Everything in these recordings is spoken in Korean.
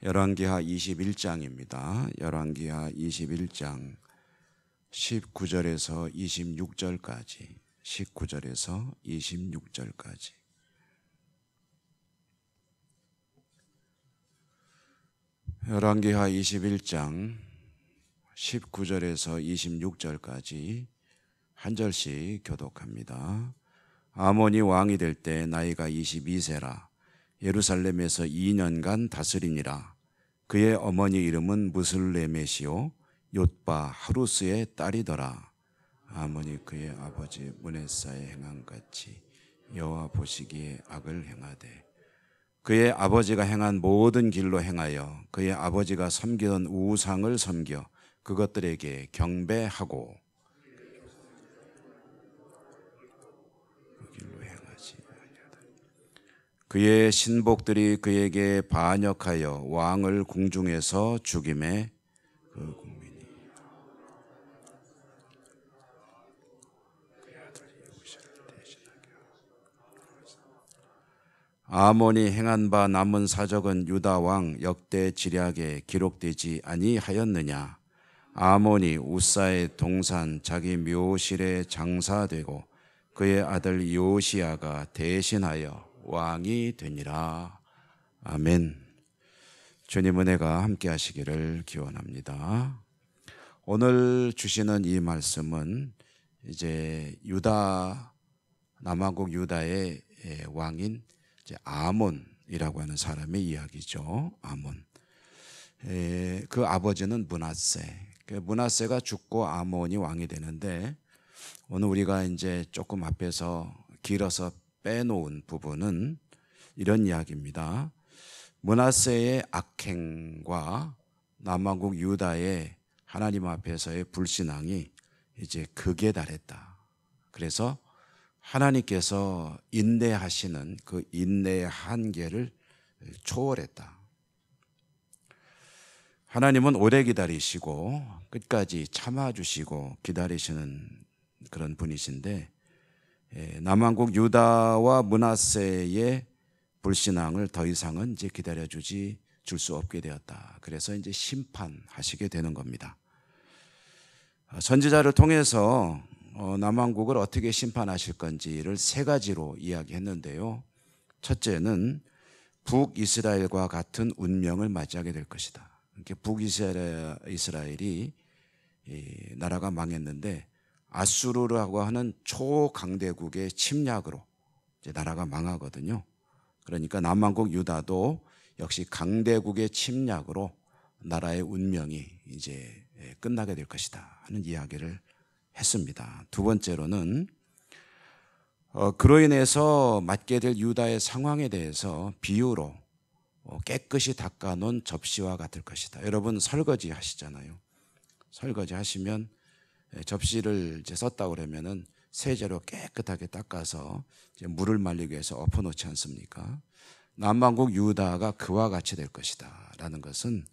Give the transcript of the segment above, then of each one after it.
열왕기하 21장입니다. 열왕기하 21장 19절에서 26절까지 19절에서 26절까지 열왕기하 21장 19절에서 26절까지 한 절씩 교독합니다. 아몬이 왕이 될 때 나이가 22세라 예루살렘에서 2년간 다스리니라. 그의 어머니 이름은 무슬레메시오 옅바 하루스의 딸이더라. 아몬이 그의 아버지 문에사에 행한 같이 여호와 보시기에 악을 행하되 그의 아버지가 행한 모든 길로 행하여 그의 아버지가 섬기던 우상을 섬겨 그것들에게 경배하고 그의 신복들이 그에게 반역하여 왕을 궁중에서 죽임에 그 국민이 그의 아들 여우시아를 대신하게 아몬이 행한 바 남은 사적은 유다 왕 역대 지략에 기록되지 아니하였느냐. 아몬이 우사의 동산 자기 묘실에 장사되고 그의 아들 요시야가 대신하여 왕이 되니라. 아멘. 주님 은혜가 함께 하시기를 기원합니다. 오늘 주시는 이 말씀은 이제 유다 남왕국 유다의 왕인 이제 아몬이라고 하는 사람의 이야기죠. 아몬. 그 아버지는 므낫세. 므낫세가 죽고 아몬이 왕이 되는데 오늘 우리가 이제 조금 앞에서 길어서 빼놓은 부분은 이런 이야기입니다. 므낫세의 악행과 남왕국 유다의 하나님 앞에서의 불신앙이 이제 극에 달했다. 그래서 하나님께서 인내하시는 그 인내의 한계를 초월했다. 하나님은 오래 기다리시고 끝까지 참아주시고 기다리시는 그런 분이신데 남왕국 유다와 므낫세의 불신앙을 더 이상은 이제 기다려주지 줄 수 없게 되었다. 그래서 이제 심판하시게 되는 겁니다. 선지자를 통해서 남왕국을 어떻게 심판하실 건지를 세 가지로 이야기했는데요. 첫째는 북이스라엘과 같은 운명을 맞이하게 될 것이다. 북이스라엘이 나라가 망했는데 아수르라고 하는 초강대국의 침략으로 이제 나라가 망하거든요. 그러니까 남왕국 유다도 역시 강대국의 침략으로 나라의 운명이 이제 끝나게 될 것이다 하는 이야기를 했습니다. 두 번째로는 그로 인해서 맞게 될 유다의 상황에 대해서 비유로 깨끗이 닦아놓은 접시와 같을 것이다. 여러분 설거지 하시잖아요. 설거지 하시면 접시를 이제 썼다고 그러면은 세제로 깨끗하게 닦아서 이제 물을 말리기 위해서 엎어놓지 않습니까? 남왕국 유다가 그와 같이 될 것이다 라는 것은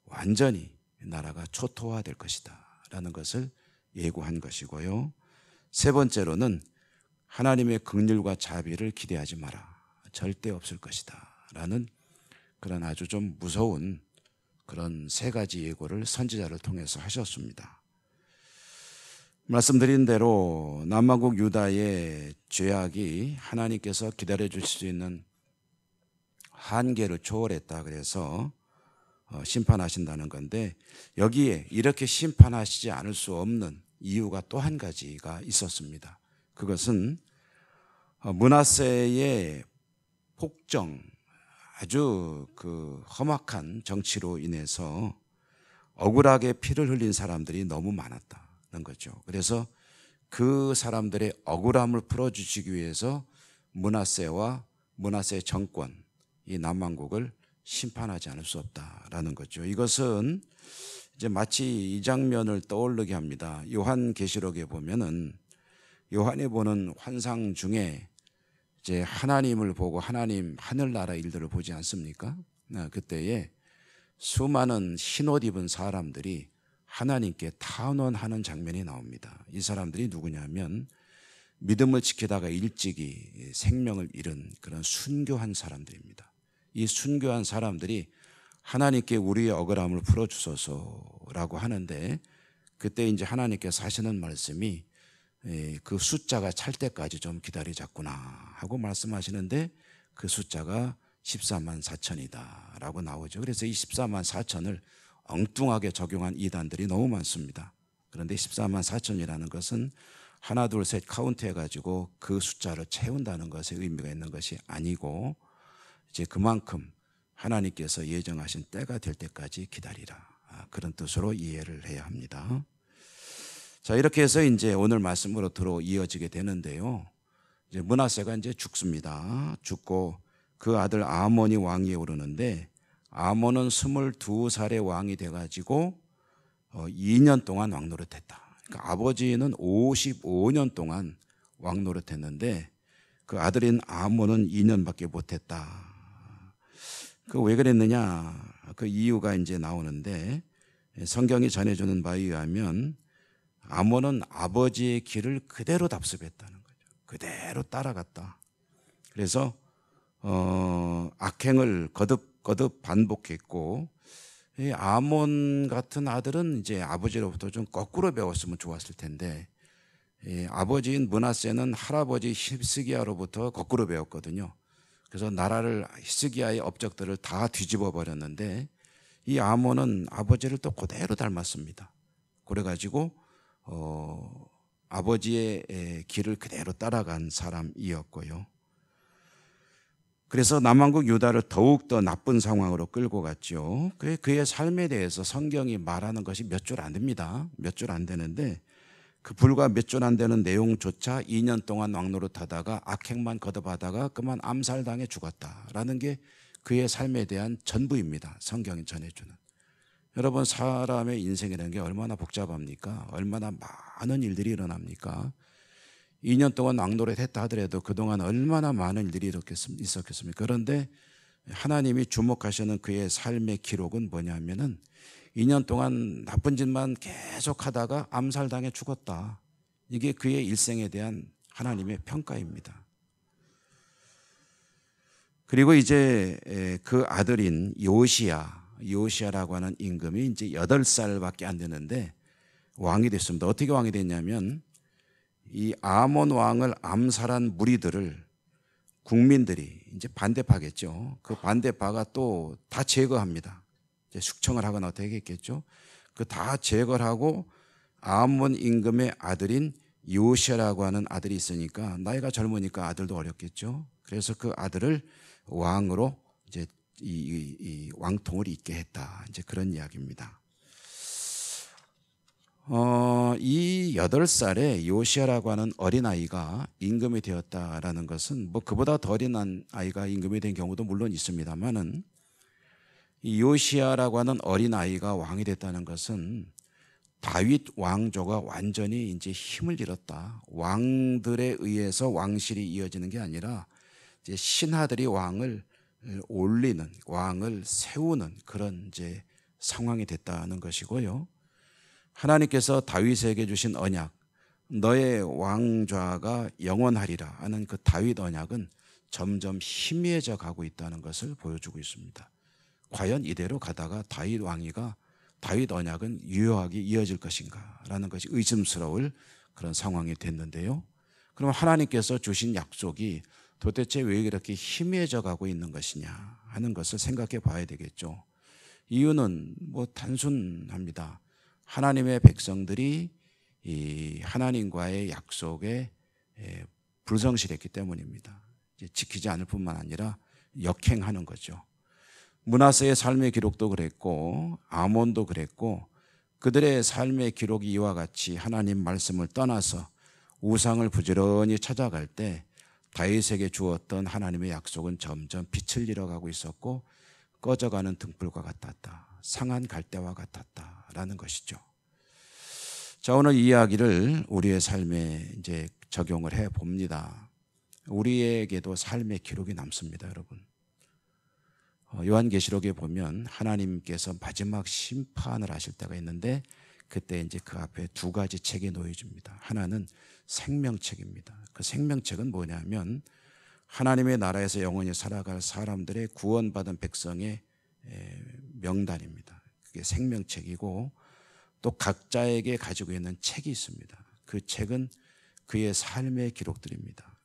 완전히 나라가 초토화될 것이다 라는 것을 예고한 것이고요. 세 번째로는 하나님의 긍휼과 자비를 기대하지 마라. 절대 없을 것이다 라는 그런 아주 좀 무서운 그런 세 가지 예고를 선지자를 통해서 하셨습니다. 말씀드린 대로 남왕국 유다의 죄악이 하나님께서 기다려줄 수 있는 한계를 초월했다 그래서 심판하신다는 건데 여기에 이렇게 심판하시지 않을 수 없는 이유가 또 한 가지가 있었습니다. 그것은 므낫세의 폭정 아주 그 험악한 정치로 인해서 억울하게 피를 흘린 사람들이 너무 많았다는 거죠. 그래서 그 사람들의 억울함을 풀어주시기 위해서 므낫세와 므낫세 정권 이 남왕국을 심판하지 않을 수 없다라는 거죠. 이것은 이제 마치 이 장면을 떠오르게 합니다. 요한계시록에 보면은 요한이 보는 환상 중에 이제 하나님을 보고 하나님 하늘나라 일들을 보지 않습니까? 그때에 수많은 흰옷 입은 사람들이 하나님께 탄원하는 장면이 나옵니다. 이 사람들이 누구냐면 믿음을 지키다가 일찍이 생명을 잃은 그런 순교한 사람들입니다. 이 순교한 사람들이 하나님께 우리의 억울함을 풀어주소서라고 하는데, 그때 이제 하나님께서 하시는 말씀이 그 숫자가 찰 때까지 좀 기다리자꾸나 하고 말씀하시는데, 그 숫자가 14만 4천이다 라고 나오죠. 그래서 이 14만 4천을 엉뚱하게 적용한 이단들이 너무 많습니다. 그런데 14만 4천이라는 것은 하나 둘 셋 카운트해가지고 그 숫자를 채운다는 것에 의미가 있는 것이 아니고, 이제 그만큼 하나님께서 예정하신 때가 될 때까지 기다리라, 그런 뜻으로 이해를 해야 합니다. 자, 이렇게 해서 이제 오늘 말씀으로 들어 이어지게 되는데요. 이제 므낫세가 이제 죽습니다. 죽고 그 아들 아몬이 왕위에 오르는데, 아몬은 22살의 왕이 돼가지고 2년 동안 왕노릇했다. 그러니까 아버지는 55년 동안 왕노릇했는데 그 아들인 아몬은 2년밖에 못했다. 그 왜 그랬느냐? 그 이유가 이제 나오는데, 성경이 전해주는 바에 의하면 아몬은 아버지의 길을 그대로 답습했다는 거죠. 그대로 따라갔다. 그래서 악행을 거듭 반복했고, 이 아몬 같은 아들은 이제 아버지로부터 좀 거꾸로 배웠으면 좋았을 텐데, 아버지인 므낫세는 할아버지 히스기야로부터 거꾸로 배웠거든요. 그래서 나라를, 히스기야의 업적들을 다 뒤집어 버렸는데, 이 아몬은 아버지를 또 그대로 닮았습니다. 그래가지고 아버지의 길을 그대로 따라간 사람이었고요. 그래서 남왕국 유다를 더욱더 나쁜 상황으로 끌고 갔죠. 그의 삶에 대해서 성경이 말하는 것이 몇 줄 안 됩니다. 몇 줄 안 되는데, 그 불과 몇 줄 안 되는 내용조차 2년 동안 왕노릇하다가 악행만 거듭하다가 그만 암살당해 죽었다라는 게 그의 삶에 대한 전부입니다. 성경이 전해주는. 여러분, 사람의 인생이라는 게 얼마나 복잡합니까? 얼마나 많은 일들이 일어납니까? 2년 동안 왕노릇 했다 하더라도 그동안 얼마나 많은 일들이 있었겠습니까? 그런데 하나님이 주목하시는 그의 삶의 기록은 뭐냐면은 2년 동안 나쁜 짓만 계속 하다가 암살당해 죽었다. 이게 그의 일생에 대한 하나님의 평가입니다. 그리고 이제 그 아들인 요시야라고 하는 임금이 이제 8살밖에 안 되는데 왕이 됐습니다. 어떻게 왕이 됐냐면, 이 아몬 왕을 암살한 무리들을 국민들이 이제 반대파겠죠. 그 반대파가 또 다 제거합니다. 이제 숙청을 하거나 어떻게 했겠죠. 그 다 제거를 하고 아몬 임금의 아들인 요시야라고 하는 아들이 있으니까, 나이가 젊으니까 아들도 어렸겠죠. 그래서 그 아들을 왕으로 이제 이 왕통을 잇게 했다. 이제 그런 이야기입니다. 이 8살의 요시야라고 하는 어린아이가 임금이 되었다라는 것은, 뭐 그보다 더 어린 아이가 임금이 된 경우도 물론 있습니다만은, 이 요시야라고 하는 어린아이가 왕이 됐다는 것은 다윗 왕조가 완전히 이제 힘을 잃었다. 왕들에 의해서 왕실이 이어지는 게 아니라 이제 신하들이 왕을 올리는, 왕을 세우는 그런 이제 상황이 됐다는 것이고요. 하나님께서 다윗에게 주신 언약, 너의 왕좌가 영원하리라 하는 그 다윗 언약은 점점 희미해져 가고 있다는 것을 보여주고 있습니다. 과연 이대로 가다가 다윗 언약은 유효하게 이어질 것인가 라는 것이 의심스러울 그런 상황이 됐는데요. 그럼 하나님께서 주신 약속이 도대체 왜 이렇게 희미해져 가고 있는 것이냐 하는 것을 생각해 봐야 되겠죠. 이유는 뭐 단순합니다. 하나님의 백성들이 이 하나님과의 약속에 불성실했기 때문입니다. 지키지 않을 뿐만 아니라 역행하는 거죠. 므낫세의 삶의 기록도 그랬고 아몬도 그랬고, 그들의 삶의 기록이 이와 같이 하나님 말씀을 떠나서 우상을 부지런히 찾아갈 때 다윗에게 주었던 하나님의 약속은 점점 빛을 잃어가고 있었고, 꺼져가는 등불과 같았다. 상한 갈대와 같았다라는 것이죠. 자, 오늘 이 이야기를 우리의 삶에 이제 적용을 해 봅니다. 우리에게도 삶의 기록이 남습니다, 여러분. 요한계시록에 보면 하나님께서 마지막 심판을 하실 때가 있는데, 그때 이제 그 앞에 두 가지 책이 놓여집니다. 하나는 생명책입니다. 그 생명책은 뭐냐면 하나님의 나라에서 영원히 살아갈 사람들의 구원받은 백성의 명단입니다. 그게 생명책이고 또 각자에게 가지고 있는 책이 있습니다. 그 책은 그의 삶의 기록들입니다.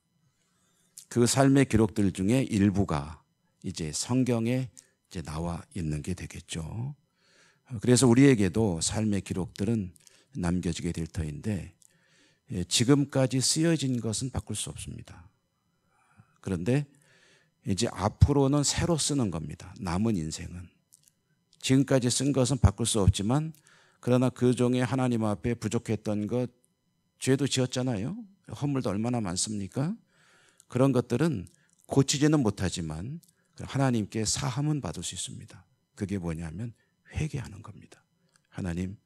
그 삶의 기록들 중에 일부가 이제 성경에 이제 나와 있는 게 되겠죠. 그래서 우리에게도 삶의 기록들은 남겨지게 될 터인데 지금까지 쓰여진 것은 바꿀 수 없습니다. 그런데 이제 앞으로는 새로 쓰는 겁니다. 남은 인생은. 지금까지 쓴 것은 바꿀 수 없지만 그러나 그 중에 하나님 앞에 부족했던 것, 죄도 지었잖아요. 허물도 얼마나 많습니까? 그런 것들은 고치지는 못하지만 하나님께 사함은 받을 수 있습니다. 그게 뭐냐면 회개하는 겁니다. 하나님,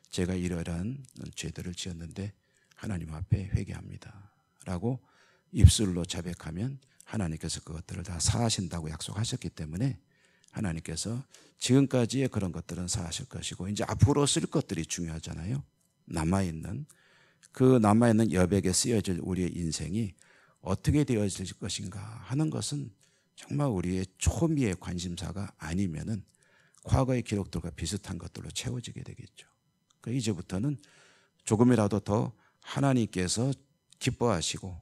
제가 이러한 죄들을 지었는데 하나님 앞에 회개합니다 라고 입술로 자백하면 하나님께서 그것들을 다 사하신다고 약속하셨기 때문에 하나님께서 지금까지의 그런 것들은 사하실 것이고 이제 앞으로 쓸 것들이 중요하잖아요. 남아있는 여백에 쓰여질 우리의 인생이 어떻게 되어질 것인가 하는 것은 정말 우리의 초미의 관심사가 아니면은 과거의 기록들과 비슷한 것들로 채워지게 되겠죠. 그러니까 이제부터는 조금이라도 더 하나님께서 기뻐하시고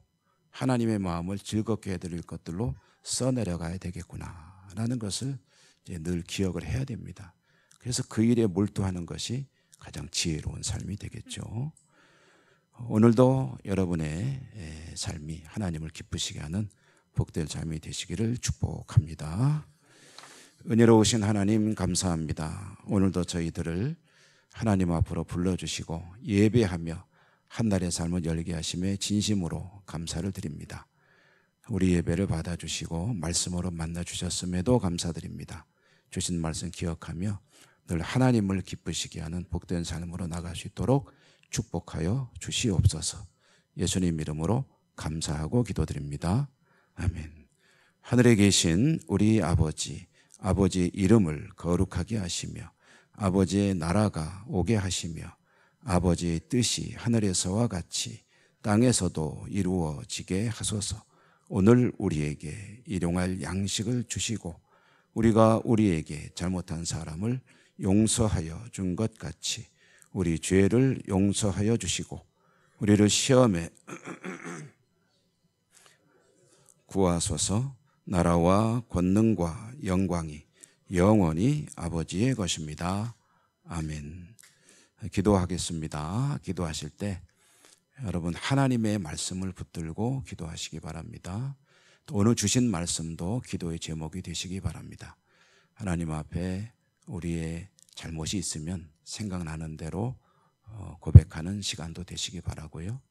하나님의 마음을 즐겁게 해드릴 것들로 써내려가야 되겠구나라는 것을 이제 늘 기억을 해야 됩니다. 그래서 그 일에 몰두하는 것이 가장 지혜로운 삶이 되겠죠. 오늘도 여러분의 삶이 하나님을 기쁘시게 하는 복될 삶이 되시기를 축복합니다. 은혜로우신 하나님 감사합니다. 오늘도 저희들을 하나님 앞으로 불러주시고 예배하며 한날의 삶을 열게 하심에 진심으로 감사를 드립니다. 우리 예배를 받아주시고 말씀으로 만나주셨음에도 감사드립니다. 주신 말씀 기억하며 늘 하나님을 기쁘시게 하는 복된 삶으로 나갈 수 있도록 축복하여 주시옵소서. 예수님 이름으로 감사하고 기도드립니다. 아멘. 하늘에 계신 우리 아버지의 이름을 거룩하게 하시며 아버지의 나라가 오게 하시며 아버지의 뜻이 하늘에서와 같이 땅에서도 이루어지게 하소서. 오늘 우리에게 일용할 양식을 주시고 우리가 우리에게 잘못한 사람을 용서하여 준 것 같이 우리 죄를 용서하여 주시고 우리를 시험에 구하소서. 나라와 권능과 영광이 영원히 아버지의 것입니다. 아멘. 기도하겠습니다. 기도하실 때 여러분 하나님의 말씀을 붙들고 기도하시기 바랍니다. 또 오늘 주신 말씀도 기도의 제목이 되시기 바랍니다. 하나님 앞에 우리의 잘못이 있으면 생각나는 대로 고백하는 시간도 되시기 바라고요.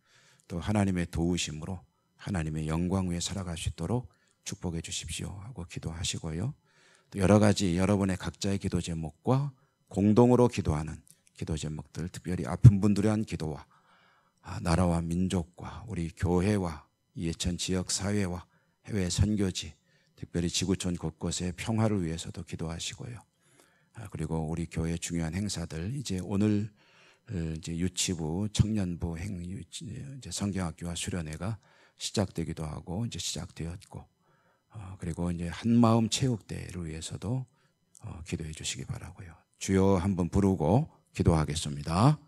또 하나님의 도우심으로 하나님의 영광 위에 살아갈 수 있도록 축복해 주십시오 하고 기도하시고요. 또 여러 가지 여러분의 각자의 기도 제목과 공동으로 기도하는 기도 제목들, 특별히 아픈 분들에 대한 기도와 나라와 민족과 우리 교회와 예천 지역 사회와 해외 선교지, 특별히 지구촌 곳곳의 평화를 위해서도 기도하시고요. 그리고 우리 교회 중요한 행사들, 이제 오늘 이제 유치부, 청년부 이제 성경학교와 수련회가 시작되기도 하고 이제 시작되었고, 그리고 이제 한마음 체육대회를 위해서도 기도해 주시기 바라고요. 주여 한번 부르고 기도하겠습니다.